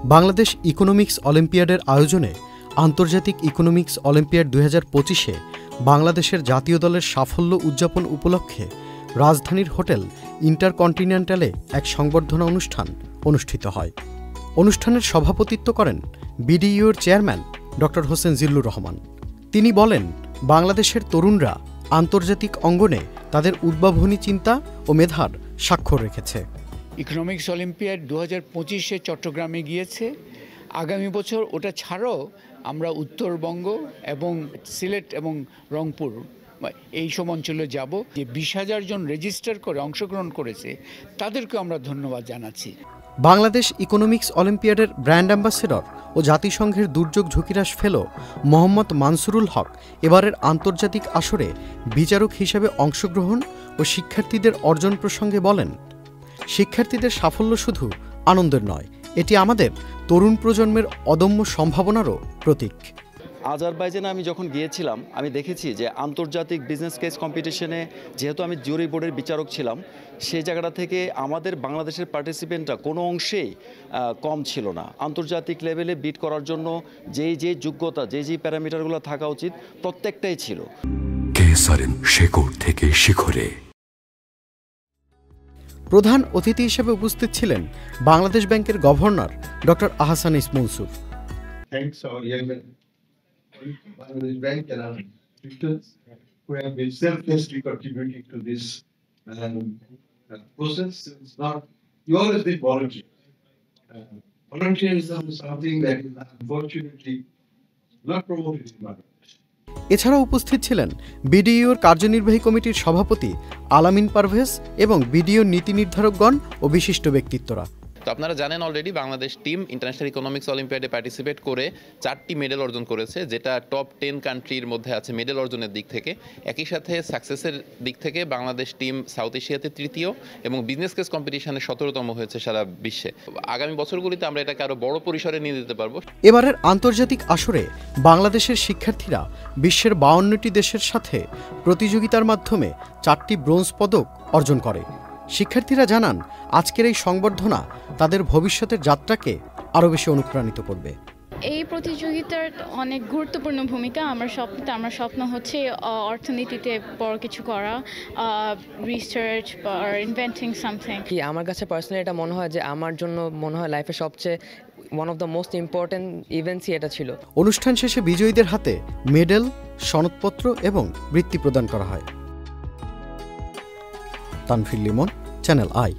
Bangladesh economics অলিম্পিয়াডের আয়োজনে আন্তর্জাতিক economics olympiad 2025-এ বাংলাদেশের জাতীয় দলের সাফল্য উদযাপন উপলক্ষে রাজধানীর হোটেল ইন্টারকন্টিনেন্টালে এক সংবর্ধনা অনুষ্ঠান অনুষ্ঠিত হয়। অনুষ্ঠানের সভাপতিত্ব করেন বিডিইউর চেয়ারম্যান ডক্টর হোসেন জিল্লুর রহমান। তিনি বলেন, বাংলাদেশের তরুণরা আন্তর্জাতিক অঙ্গনে তাদের উদ্ভাবনী চিন্তা ও মেধার স্বাক্ষর রেখেছে। ইকোনমিক্স অলিম্পিয়াড 2025-এ চট্টগ্রামে গিয়েছে। আগামী বছর ওটা ছাড়াও আমরা উত্তরবঙ্গ এবং সিলেট এবং রংপুর এই সব অঞ্চলে যাব। যে 20,000 জন রেজিস্টার করে অংশগ্রহণ করেছে তাদেরকে আমরা ধন্যবাদ জানাচ্ছি। বাংলাদেশ ইকোনমিক্স অলিম্পিয়াডের ব্র্যান্ড অ্যাম্বাসেডর ও জাতিসংঘের দুর্যোগ ঝুঁকিহ্রাস ফেলো মোহাম্মদ মানসুরুল হক এবারের আন্তর্জাতিক আসরে বিচারক হিসেবে অংশগ্রহণ ও শিক্ষার্থীদের অর্জন প্রসঙ্গে বলেন, শিক্ষার্থীদের সাফল্য শুধু আনন্দের নয়, এটি আমাদের তরুণ প্রজন্মের অদম্য সম্ভাবনারও প্রতীক। আজারবাইজানে আমি যখন গিয়েছিলাম আমি দেখেছি যে আন্তর্জাতিক বিজনেস কেস কম্পিটিশনে যেহেতু আমি জুরি বোর্ডের বিচারক ছিলাম, সেই জায়গাটা থেকে আমাদের বাংলাদেশের পার্টিসিপেন্টরা কোনো অংশেই কম ছিল না। আন্তর্জাতিক লেভেলে বিট করার জন্য যেই যোগ্যতা যেই প্যারামিটারগুলো থাকা উচিত প্রত্যেকটাই ছিল। থেকে শিখরে প্রধান অতিথি হিসেবে উপস্থিত ছিলেন বাংলাদেশ ব্যাংকের গভর্নর ডক্টর আহসান ইসমনসুর। Bangladesh Bank and our victims who have been selflessly contributing to this process. It's not, you always need volunteers. Volunteerism is something that is unfortunately not promoted in Bangladesh. এছাড়াও উপস্থিত ছিলেন বিডিইউর কার্যনির্বাহী কমিটির সভাপতি আলামিন পারভেজ এবং বিডিইউর নীতি নির্ধারকগণ ও বিশিষ্ট ব্যক্তিত্বরা। তো আপনারা জানেন already Bangladesh team international economics অলিম্পিয়াডে পার্টিসিপেট করে 4টি মেডেল অর্জন করেছে, যেটা টপ 10 কান্ট্রির মধ্যে আছে মেডেল অর্জনের দিক থেকে। একই সাথে সাকসেসের দিক থেকে বাংলাদেশ টিম সাউথ এশিয়াতে তৃতীয় এবং বিজনেস কেস কম্পিটিশনে 17তম হয়েছে সারা বিশ্বে। আগামী বছরগুলিতে আমরা এটাকে আরও বড় পরিসরে নিয়ে যেতে পারবো। এবারের আন্তর্জাতিক আসরে বাংলাদেশের শিক্ষার্থীরা বিশ্বের 52টি দেশের সাথে প্রতিযোগিতার মাধ্যমে 4টি ব্রোঞ্জ পদক অর্জন করে। শিক্ষার্থীরা জানান, আজকের এই সংবর্ধনা তাদের ভবিষ্যতের যাত্রাকে আরও বেশি অনুপ্রাণিত করবে। এই প্রতিযোগিতার অনেক গুরুত্বপূর্ণ ভূমিকা। আমার স্বপ্ন হচ্ছে অর্থনীতিতে বড় কিছু করা, রিসার্চ বা ইনভেন্টিং সামথিং। আমার কাছে পার্সোনালি এটা মনে হয় যে আমার জন্য লাইফে সবচেয়ে one of the most important ইভেন্টসই এটা ছিল। অনুষ্ঠান শেষে বিজয়ীদের হাতে মেডেল, সনদপত্র এবং বৃত্তি প্রদান করা হয়। Tanfir Limon, channel I.